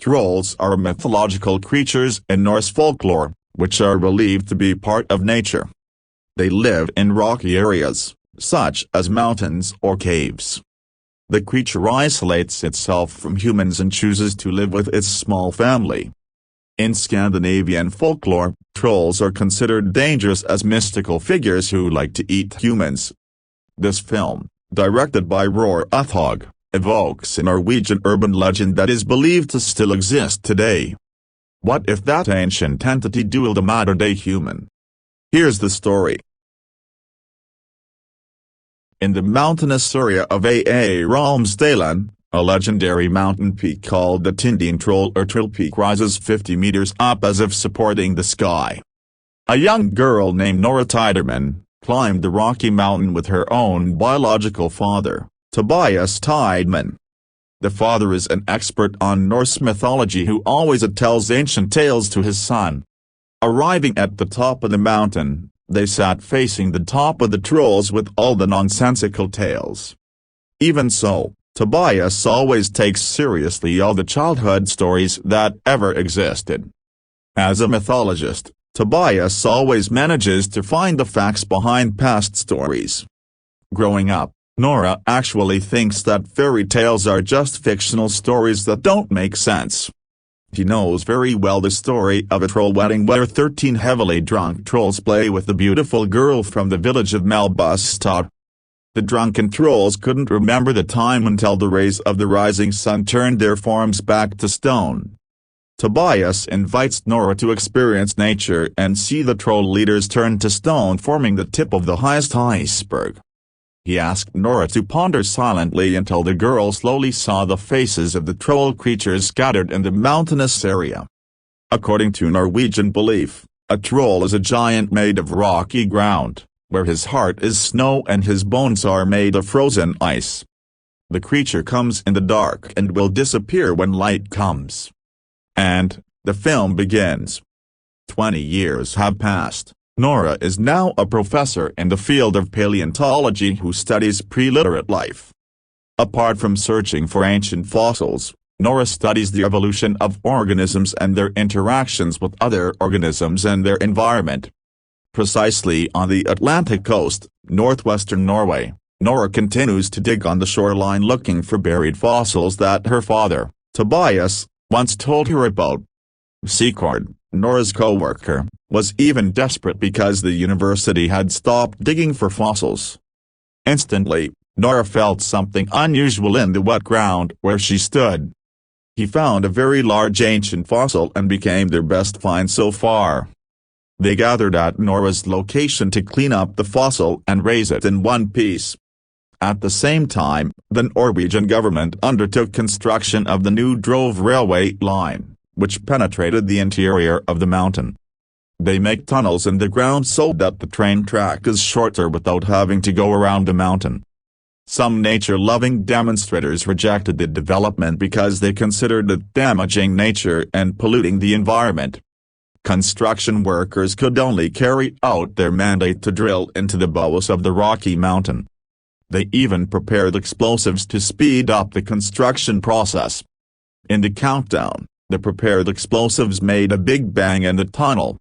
Trolls are mythological creatures in Norse folklore, which are believed to be part of nature. They live in rocky areas, such as mountains or caves. The creature isolates itself from humans and chooses to live with its small family. In Scandinavian folklore, trolls are considered dangerous as mystical figures who like to eat humans. This film, directed by Roar Uthaug, evokes a Norwegian urban legend that is believed to still exist today. What if that ancient entity dueled a modern-day human? Here's the story. In the mountainous area of Romsdalen, a legendary mountain peak called the Tindien Troll or Troll Peak rises 50 meters up as if supporting the sky. A young girl named Nora Tiderman climbed the rocky mountain with her own biological father, Tobias Tideman. The father is an expert on Norse mythology who always tells ancient tales to his son. Arriving at the top of the mountain, they sat facing the top of the trolls with all the nonsensical tales. Even so, Tobias always takes seriously all the childhood stories that ever existed. As a mythologist, Tobias always manages to find the facts behind past stories. Growing up, Nora actually thinks that fairy tales are just fictional stories that don't make sense. He knows very well the story of a troll wedding where 13 heavily drunk trolls play with the beautiful girl from the village of Melbustad. The drunken trolls couldn't remember the time until the rays of the rising sun turned their forms back to stone. Tobias invites Nora to experience nature and see the troll leaders turn to stone, forming the tip of the highest iceberg. He asked Nora to ponder silently until the girl slowly saw the faces of the troll creatures scattered in the mountainous area. According to Norwegian belief, a troll is a giant made of rocky ground, where his heart is snow and his bones are made of frozen ice. The creature comes in the dark and will disappear when light comes. And, the film begins. 20 years have passed. Nora is now a professor in the field of paleontology who studies pre-literate life. Apart from searching for ancient fossils, Nora studies the evolution of organisms and their interactions with other organisms and their environment. Precisely on the Atlantic coast, northwestern Norway, Nora continues to dig on the shoreline looking for buried fossils that her father, Tobias, once told her about. Sigurd, Nora's co-worker, was even desperate because the university had stopped digging for fossils. Instantly, Nora felt something unusual in the wet ground where she stood. He found a very large ancient fossil and became their best find so far. They gathered at Nora's location to clean up the fossil and raise it in one piece. At the same time, the Norwegian government undertook construction of the new Drove railway line, which penetrated the interior of the mountain. They make tunnels in the ground so that the train track is shorter without having to go around the mountain. Some nature-loving demonstrators rejected the development because they considered it damaging nature and polluting the environment. Construction workers could only carry out their mandate to drill into the bowels of the Rocky Mountain. They even prepared explosives to speed up the construction process. In the countdown, the prepared explosives made a big bang in the tunnel.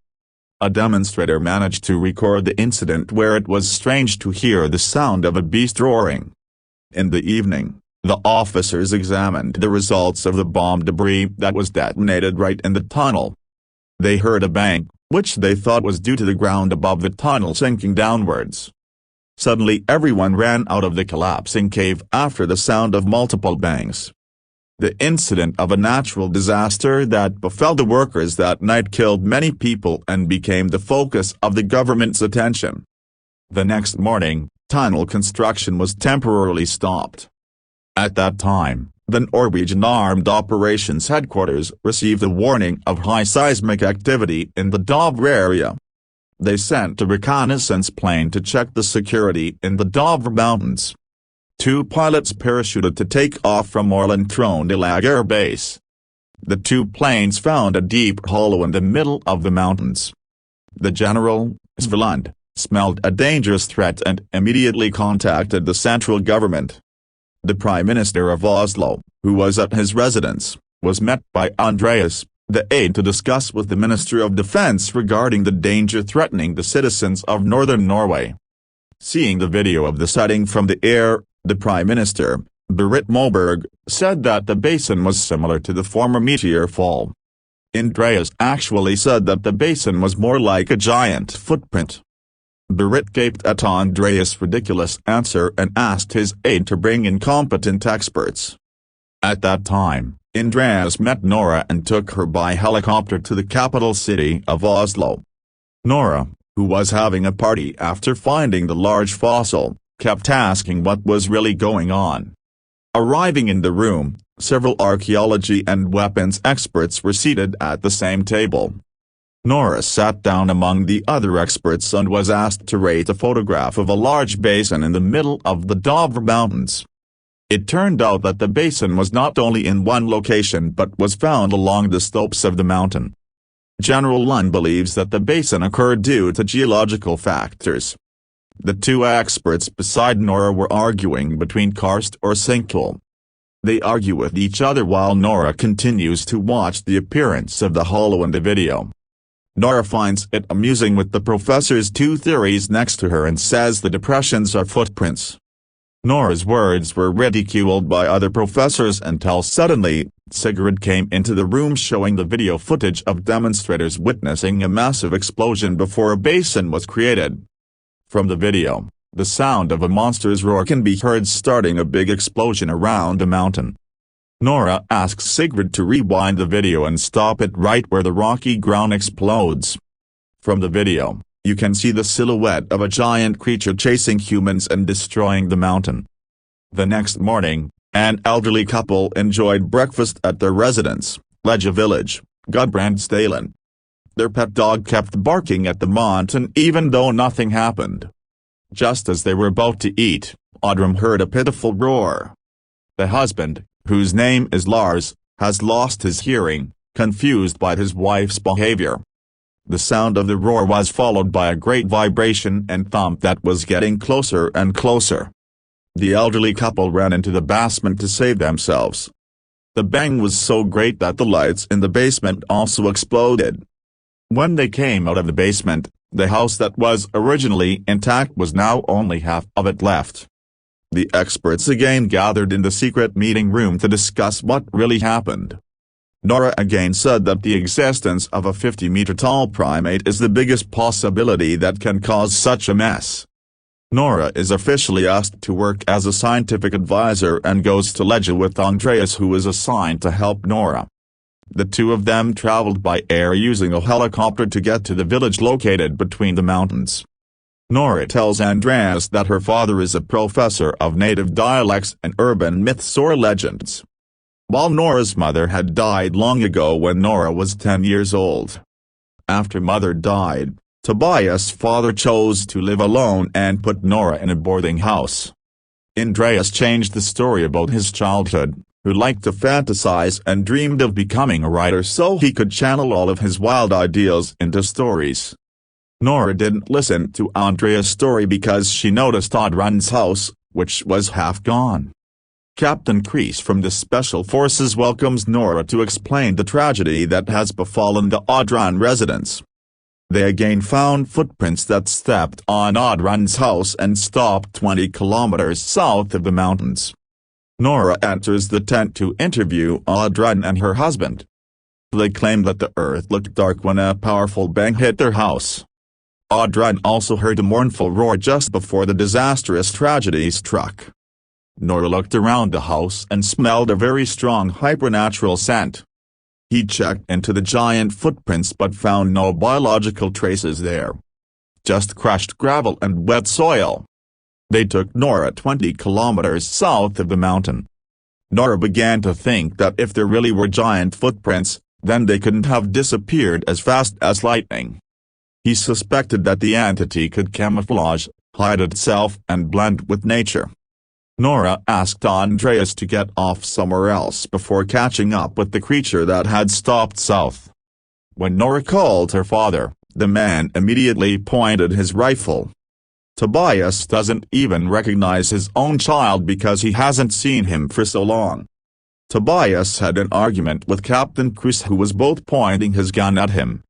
A demonstrator managed to record the incident where it was strange to hear the sound of a beast roaring. In the evening, the officers examined the results of the bomb debris that was detonated right in the tunnel. They heard a bang, which they thought was due to the ground above the tunnel sinking downwards. Suddenly everyone ran out of the collapsing cave after the sound of multiple bangs. The incident of a natural disaster that befell the workers that night killed many people and became the focus of the government's attention. The next morning, tunnel construction was temporarily stopped. At that time, the Norwegian Armed Operations Headquarters received a warning of high seismic activity in the Dovre area. They sent a reconnaissance plane to check the security in the Dovre Mountains. 2 pilots parachuted to take off from Orland Trondelag Air Base. The 2 planes found a deep hollow in the middle of the mountains. The general, Svend, smelled a dangerous threat and immediately contacted the central government. The Prime Minister of Oslo, who was at his residence, was met by Andreas, the aide, to discuss with the Minister of Defense regarding the danger threatening the citizens of northern Norway. Seeing the video of the sighting from the air, the Prime Minister, Berit Moberg, said that the basin was similar to the former meteor fall. Andreas actually said that the basin was more like a giant footprint. Berit gaped at Andreas' ridiculous answer and asked his aide to bring in competent experts. At that time, Andreas met Nora and took her by helicopter to the capital city of Oslo. Nora, who was having a party after finding the large fossil, kept asking what was really going on. Arriving in the room, several archaeology and weapons experts were seated at the same table. Nora sat down among the other experts and was asked to rate a photograph of a large basin in the middle of the Dovre Mountains. It turned out that the basin was not only in one location but was found along the slopes of the mountain. General Lund believes that the basin occurred due to geological factors. The two experts beside Nora were arguing between karst or sinkhole. They argue with each other while Nora continues to watch the appearance of the hollow in the video. Nora finds it amusing with the professor's two theories next to her and says the depressions are footprints. Nora's words were ridiculed by other professors until suddenly, Sigrid came into the room showing the video footage of demonstrators witnessing a massive explosion before a basin was created. From the video, the sound of a monster's roar can be heard starting a big explosion around a mountain. Nora asks Sigrid to rewind the video and stop it right where the rocky ground explodes. From the video, you can see the silhouette of a giant creature chasing humans and destroying the mountain. The next morning, an elderly couple enjoyed breakfast at their residence, Leja Village, Gudbrandsdalen. Their pet dog kept barking at the mountain even though nothing happened. Just as they were about to eat, Oddrun heard a pitiful roar. The husband, whose name is Lars, has lost his hearing, confused by his wife's behavior. The sound of the roar was followed by a great vibration and thump that was getting closer and closer. The elderly couple ran into the basement to save themselves. The bang was so great that the lights in the basement also exploded. When they came out of the basement, the house that was originally intact was now only half of it left. The experts again gathered in the secret meeting room to discuss what really happened. Nora again said that the existence of a 50-meter-tall primate is the biggest possibility that can cause such a mess. Nora is officially asked to work as a scientific advisor and goes to Leja with Andreas, who is assigned to help Nora. The two of them traveled by air using a helicopter to get to the village located between the mountains. Nora tells Andreas that her father is a professor of native dialects and urban myths or legends. While Nora's mother had died long ago when Nora was 10 years old. After mother died, Tobias' father chose to live alone and put Nora in a boarding house. Andreas changed the story about his childhood, who liked to fantasize and dreamed of becoming a writer so he could channel all of his wild ideas into stories. Nora didn't listen to Andreas' story because she noticed Oddrun's house, which was half gone. Captain Kreese from the Special Forces welcomes Nora to explain the tragedy that has befallen the Oddrun residents. They again found footprints that stepped on Oddrun's house and stopped 20 kilometers south of the mountains. Nora enters the tent to interview Oddrun and her husband. They claim that the earth looked dark when a powerful bang hit their house. Oddrun also heard a mournful roar just before the disastrous tragedy struck. Nora looked around the house and smelled a very strong hypernatural scent. He checked into the giant footprints but found no biological traces there. Just crushed gravel and wet soil. They took Nora 20 kilometers south of the mountain. Nora began to think that if there really were giant footprints, then they couldn't have disappeared as fast as lightning. He suspected that the entity could camouflage, hide itself and blend with nature. Nora asked Andreas to get off somewhere else before catching up with the creature that had stopped south. When Nora called her father, the man immediately pointed his rifle. Tobias doesn't even recognize his own child because he hasn't seen him for so long. Tobias had an argument with Captain Chris, who was both pointing his gun at him.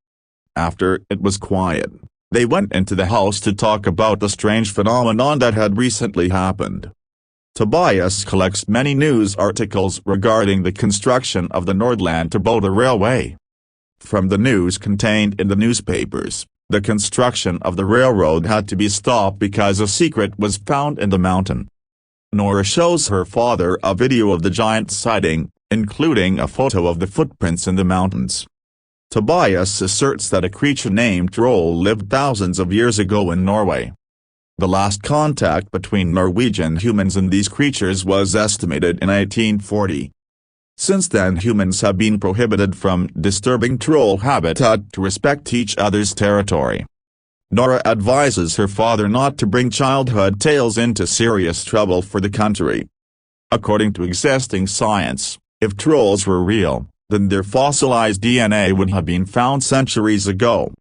After it was quiet, they went into the house to talk about the strange phenomenon that had recently happened. Tobias collects many news articles regarding the construction of the Nordland Tobota Railway. From the news contained in the newspapers, the construction of the railroad had to be stopped because a secret was found in the mountain. Nora shows her father a video of the giant sighting, including a photo of the footprints in the mountains. Tobias asserts that a creature named Troll lived thousands of years ago in Norway. The last contact between Norwegian humans and these creatures was estimated in 1840. Since then, humans have been prohibited from disturbing troll habitat to respect each other's territory. Nora advises her father not to bring childhood tales into serious trouble for the country. According to existing science, if trolls were real, then their fossilized DNA would have been found centuries ago.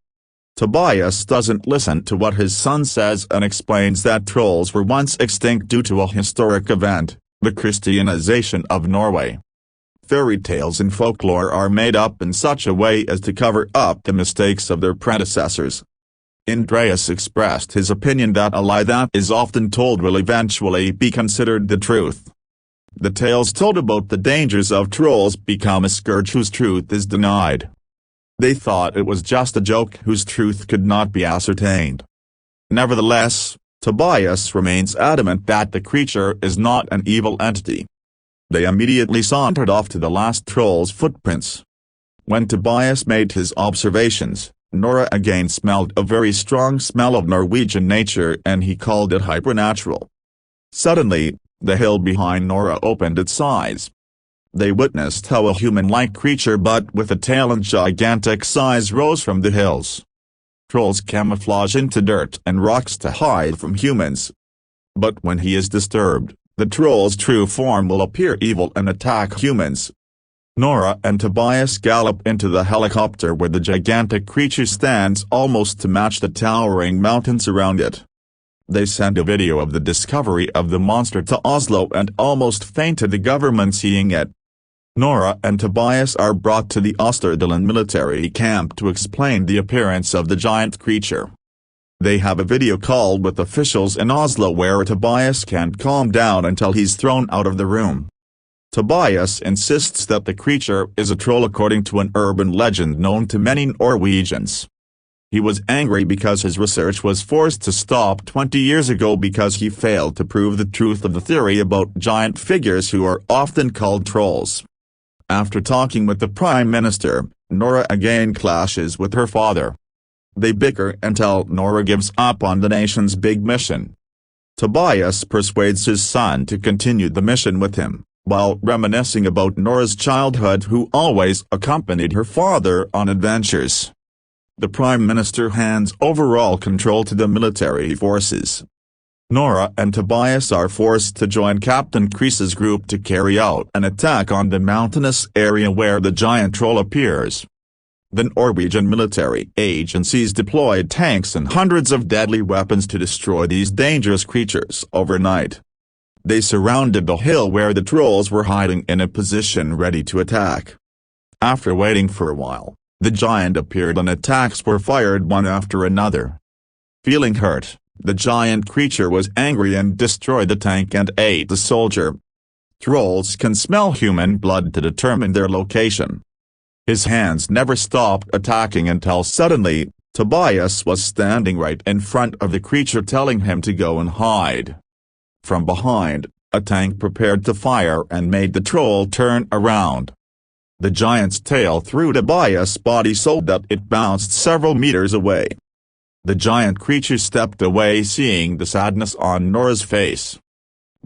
Tobias doesn't listen to what his son says and explains that trolls were once extinct due to a historic event, the Christianization of Norway. Fairy tales and folklore are made up in such a way as to cover up the mistakes of their predecessors. Andreas expressed his opinion that a lie that is often told will eventually be considered the truth. The tales told about the dangers of trolls become a scourge whose truth is denied. They thought it was just a joke whose truth could not be ascertained. Nevertheless, Tobias remains adamant that the creature is not an evil entity. They immediately sauntered off to the last troll's footprints. When Tobias made his observations, Nora again smelled a very strong smell of Norwegian nature, and he called it hypernatural. Suddenly, the hill behind Nora opened its eyes. They witnessed how a human-like creature but with a tail and gigantic size rose from the hills. Trolls camouflage into dirt and rocks to hide from humans. But when he is disturbed, the troll's true form will appear evil and attack humans. Nora and Tobias gallop into the helicopter where the gigantic creature stands almost to match the towering mountains around it. They send a video of the discovery of the monster to Oslo and almost fainted the government seeing it. Nora and Tobias are brought to the Østerdalen military camp to explain the appearance of the giant creature. They have a video call with officials in Oslo where Tobias can't calm down until he's thrown out of the room. Tobias insists that the creature is a troll according to an urban legend known to many Norwegians. He was angry because his research was forced to stop 20 years ago because he failed to prove the truth of the theory about giant figures who are often called trolls. After talking with the Prime Minister, Nora again clashes with her father. They bicker until Nora gives up on the nation's big mission. Tobias persuades his son to continue the mission with him, while reminiscing about Nora's childhood, who always accompanied her father on adventures. The Prime Minister hands overall control to the military forces. Nora and Tobias are forced to join Captain Chris's group to carry out an attack on the mountainous area where the giant troll appears. The Norwegian military agencies deployed tanks and hundreds of deadly weapons to destroy these dangerous creatures overnight. They surrounded the hill where the trolls were hiding in a position ready to attack. After waiting for a while, the giant appeared and attacks were fired one after another. Feeling hurt, the giant creature was angry and destroyed the tank and ate the soldier. Trolls can smell human blood to determine their location. His hands never stopped attacking until suddenly, Tobias was standing right in front of the creature telling him to go and hide. From behind, a tank prepared to fire and made the troll turn around. The giant's tail threw Tobias' body so that it bounced several meters away. The giant creature stepped away, seeing the sadness on Nora's face.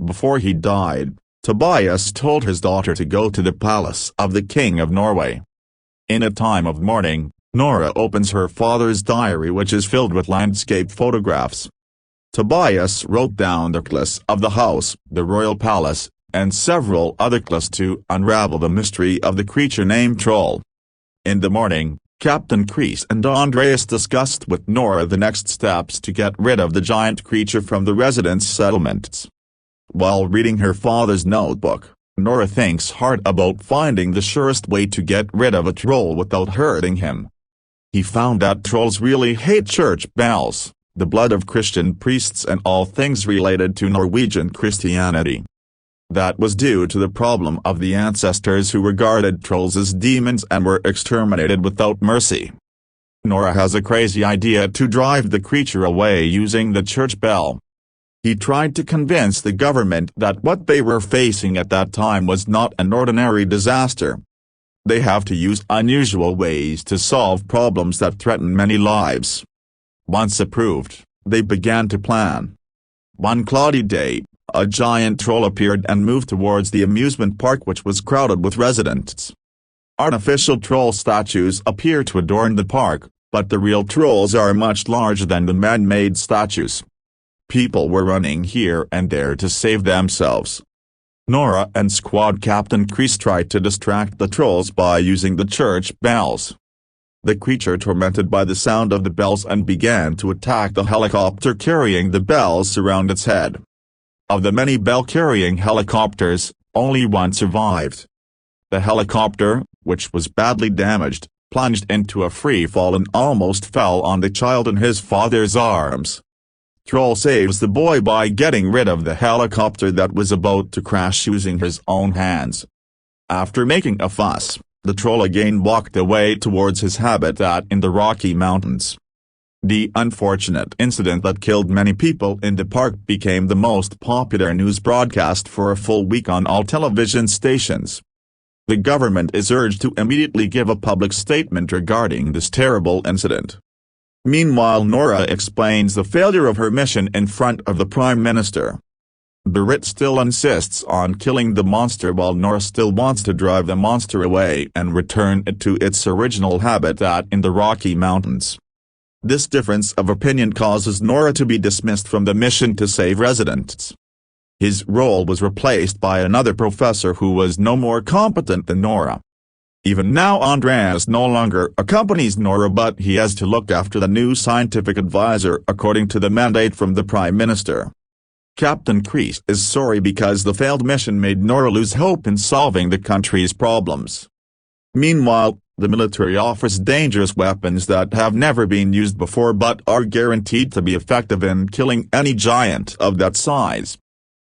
Before he died, Tobias told his daughter to go to the palace of the King of Norway. In a time of mourning, Nora opens her father's diary, which is filled with landscape photographs. Tobias wrote down the clues of the house, the royal palace, and several other clues to unravel the mystery of the creature named Troll. In the morning, Captain Chris and Andreas discussed with Nora the next steps to get rid of the giant creature from the residence settlements. While reading her father's notebook, Nora thinks hard about finding the surest way to get rid of a troll without hurting him. He found that trolls really hate church bells, the blood of Christian priests and all things related to Norwegian Christianity. That was due to the problem of the ancestors who regarded trolls as demons and were exterminated without mercy. Nora has a crazy idea to drive the creature away using the church bell. He tried to convince the government that what they were facing at that time was not an ordinary disaster. They have to use unusual ways to solve problems that threaten many lives. Once approved, they began to plan. One cloudy day, a giant troll appeared and moved towards the amusement park, which was crowded with residents. Artificial troll statues appear to adorn the park, but the real trolls are much larger than the man-made statues. People were running here and there to save themselves. Nora and Squad Captain Chris tried to distract the trolls by using the church bells. The creature tormented by the sound of the bells and began to attack the helicopter carrying the bells around its head. Of the many bell-carrying helicopters, only one survived. The helicopter, which was badly damaged, plunged into a free fall and almost fell on the child in his father's arms. Troll saves the boy by getting rid of the helicopter that was about to crash using his own hands. After making a fuss, the troll again walked away towards his habitat in the Rocky Mountains. The unfortunate incident that killed many people in the park became the most popular news broadcast for a full week on all television stations. The government is urged to immediately give a public statement regarding this terrible incident. Meanwhile, Nora explains the failure of her mission in front of the Prime Minister. Berit still insists on killing the monster while Nora still wants to drive the monster away and return it to its original habitat in the Rocky Mountains. This difference of opinion causes Nora to be dismissed from the mission to save residents. His role was replaced by another professor who was no more competent than Nora. Even now Andreas no longer accompanies Nora, but he has to look after the new scientific advisor according to the mandate from the Prime Minister. Captain Chris is sorry because the failed mission made Nora lose hope in solving the country's problems. Meanwhile, the military offers dangerous weapons that have never been used before but are guaranteed to be effective in killing any giant of that size.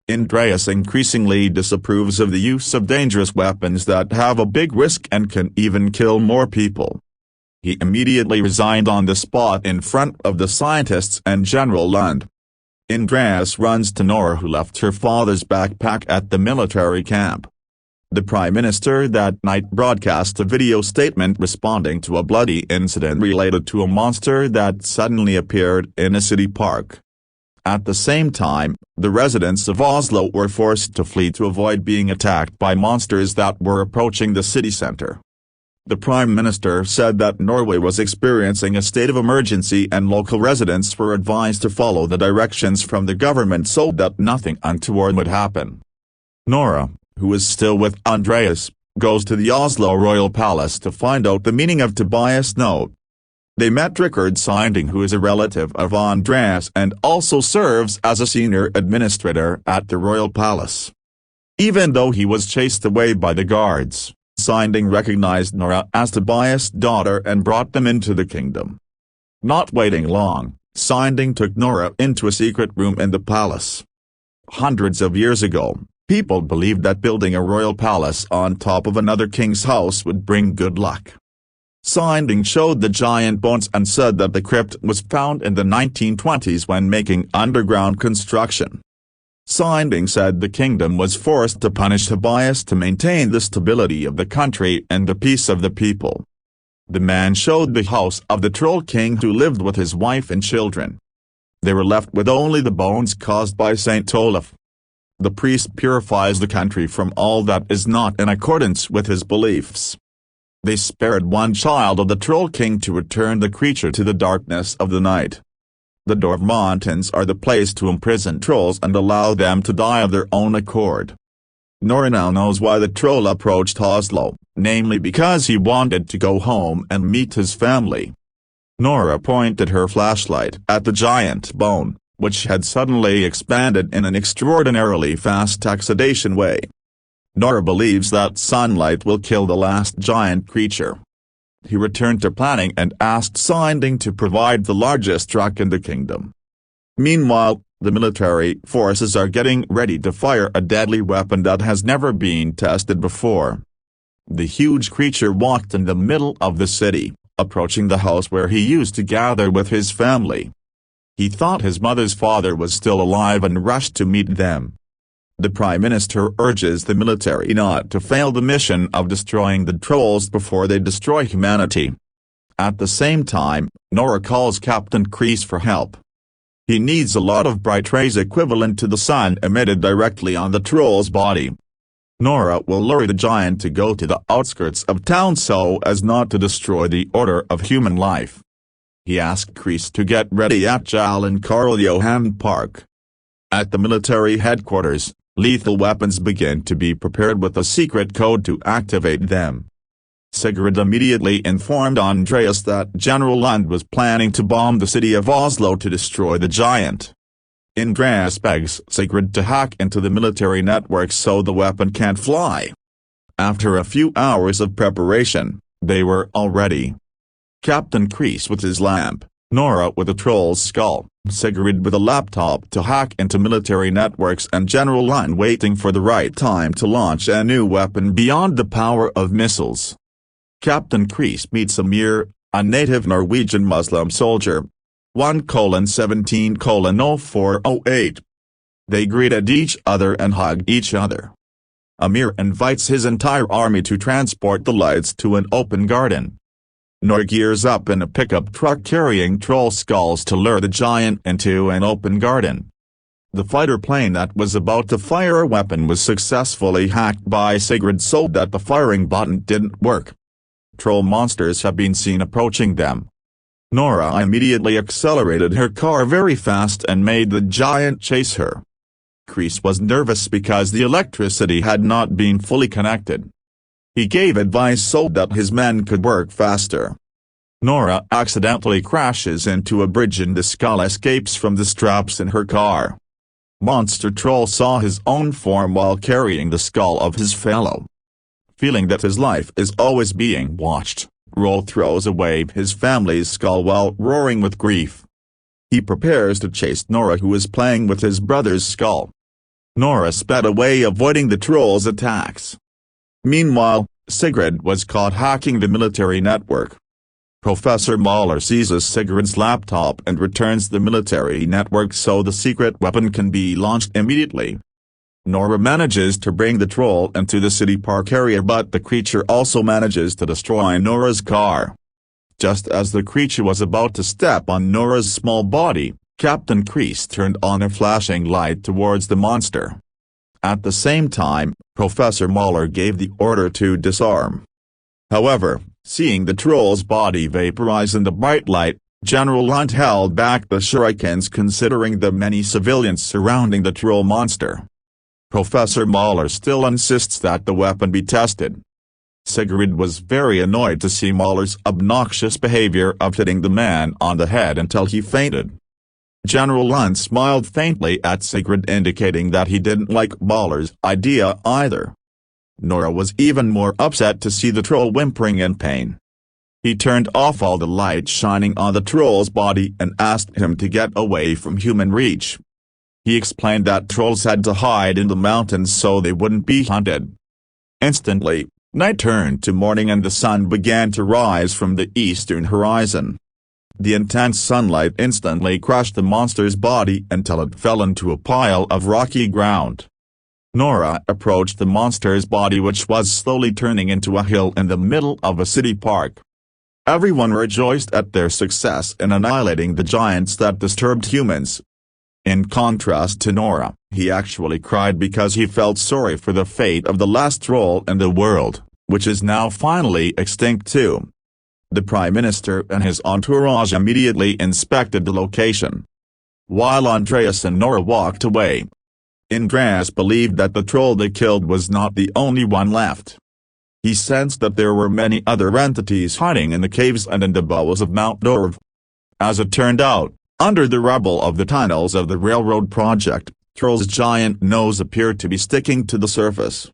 Andreas increasingly disapproves of the use of dangerous weapons that have a big risk and can even kill more people. He immediately resigned on the spot in front of the scientists and General Lund. Andreas runs to Nora, who left her father's backpack at the military camp. The Prime Minister that night broadcast a video statement responding to a bloody incident related to a monster that suddenly appeared in a city park. At the same time, the residents of Oslo were forced to flee to avoid being attacked by monsters that were approaching the city center. The Prime Minister said that Norway was experiencing a state of emergency and local residents were advised to follow the directions from the government so that nothing untoward would happen. Nora, who is still with Andreas, goes to the Oslo Royal Palace to find out the meaning of Tobias' note. They met Richard Sinding, who is a relative of Andreas and also serves as a senior administrator at the Royal Palace. Even though he was chased away by the guards, Sinding recognized Nora as Tobias' daughter and brought them into the kingdom. Not waiting long, Sinding took Nora into a secret room in the palace. Hundreds of years ago, people believed that building a royal palace on top of another king's house would bring good luck. Sinding showed the giant bones and said that the crypt was found in the 1920s when making underground construction. Sinding said the kingdom was forced to punish Tobias to maintain the stability of the country and the peace of the people. The man showed the house of the Troll King, who lived with his wife and children. They were left with only the bones caused by Saint Olaf. The priest purifies the country from all that is not in accordance with his beliefs. They spared one child of the Troll King to return the creature to the darkness of the night. The Dwarf Mountains are the place to imprison trolls and allow them to die of their own accord. Nora now knows why the troll approached Oslo, namely because he wanted to go home and meet his family. Nora pointed her flashlight at the giant bone, which had suddenly expanded in an extraordinarily fast oxidation way. Nora believes that sunlight will kill the last giant creature. He returned to planning and asked Sinding to provide the largest truck in the kingdom. Meanwhile, the military forces are getting ready to fire a deadly weapon that has never been tested before. The huge creature walked in the middle of the city, approaching the house where he used to gather with his family. He thought his mother's father was still alive and rushed to meet them. The Prime Minister urges the military not to fail the mission of destroying the trolls before they destroy humanity. At the same time, Nora calls Captain Kreese for help. He needs a lot of bright rays equivalent to the sun emitted directly on the troll's body. Nora will lure the giant to go to the outskirts of town so as not to destroy the order of human life. He asked Kreese to get ready at Jal and Karl Johan Park. At the military headquarters, lethal weapons begin to be prepared with a secret code to activate them. Sigrid immediately informed Andreas that General Lund was planning to bomb the city of Oslo to destroy the giant. Andreas begs Sigrid to hack into the military network so the weapon can't fly. After a few hours of preparation, they were all ready. Captain Kreese with his lamp, Nora with a troll's skull, Sigrid with a laptop to hack into military networks and General Lund waiting for the right time to launch a new weapon beyond the power of missiles. Captain Kreese meets Amir, a native Norwegian Muslim soldier. 1:17:0408. They greeted each other and hugged each other. Amir invites his entire army to transport the lights to an open garden. Nora gears up in a pickup truck carrying troll skulls to lure the giant into an open garden. The fighter plane that was about to fire a weapon was successfully hacked by Sigrid so that the firing button didn't work. Troll monsters have been seen approaching them. Nora immediately accelerated her car very fast and made the giant chase her. Kreese was nervous because the electricity had not been fully connected. He gave advice so that his men could work faster. Nora accidentally crashes into a bridge and the skull escapes from the straps in her car. Monster Troll saw his own form while carrying the skull of his fellow. Feeling that his life is always being watched, Troll throws away his family's skull while roaring with grief. He prepares to chase Nora who is playing with his brother's skull. Nora sped away avoiding the troll's attacks. Meanwhile, Sigrid was caught hacking the military network. Professor Mahler seizes Sigrid's laptop and returns the military network so the secret weapon can be launched immediately. Nora manages to bring the troll into the city park area but the creature also manages to destroy Nora's car. Just as the creature was about to step on Nora's small body, Captain Kreese turned on a flashing light towards the monster. At the same time, Professor Mahler gave the order to disarm. However, seeing the troll's body vaporize in the bright light, General Lund held back the shurikens considering the many civilians surrounding the troll monster. Professor Mahler still insists that the weapon be tested. Sigrid was very annoyed to see Mahler's obnoxious behavior of hitting the man on the head until he fainted. General Lund smiled faintly at Sigrid indicating that he didn't like Mahler's idea either. Nora was even more upset to see the troll whimpering in pain. He turned off all the light shining on the troll's body and asked him to get away from human reach. He explained that trolls had to hide in the mountains so they wouldn't be hunted. Instantly, night turned to morning and the sun began to rise from the eastern horizon. The intense sunlight instantly crushed the monster's body until it fell into a pile of rocky ground. Nora approached the monster's body which was slowly turning into a hill in the middle of a city park. Everyone rejoiced at their success in annihilating the giants that disturbed humans. In contrast to Nora, he actually cried because he felt sorry for the fate of the last troll in the world, which is now finally extinct too. The Prime Minister and his entourage immediately inspected the location. While Andreas and Nora walked away, Andreas believed that the troll they killed was not the only one left. He sensed that there were many other entities hiding in the caves and in the bowels of Mount Dorv. As it turned out, under the rubble of the tunnels of the railroad project, Troll's giant nose appeared to be sticking to the surface.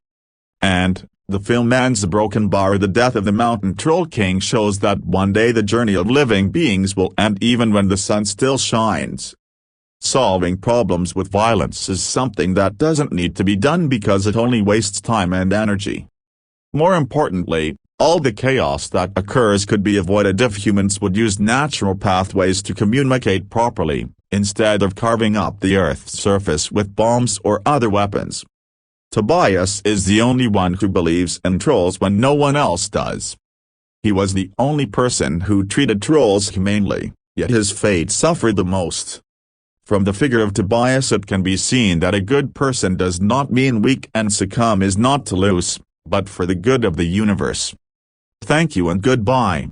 And, the film ends broken by the death of the Mountain Troll King shows that one day the journey of living beings will end even when the sun still shines. Solving problems with violence is something that doesn't need to be done because it only wastes time and energy. More importantly, all the chaos that occurs could be avoided if humans would use natural pathways to communicate properly, instead of carving up the Earth's surface with bombs or other weapons. Tobias is the only one who believes in trolls when no one else does. He was the only person who treated trolls humanely, yet his fate suffered the most. From the figure of Tobias it can be seen that a good person does not mean weak and succumb is not to lose, but for the good of the universe. Thank you and goodbye.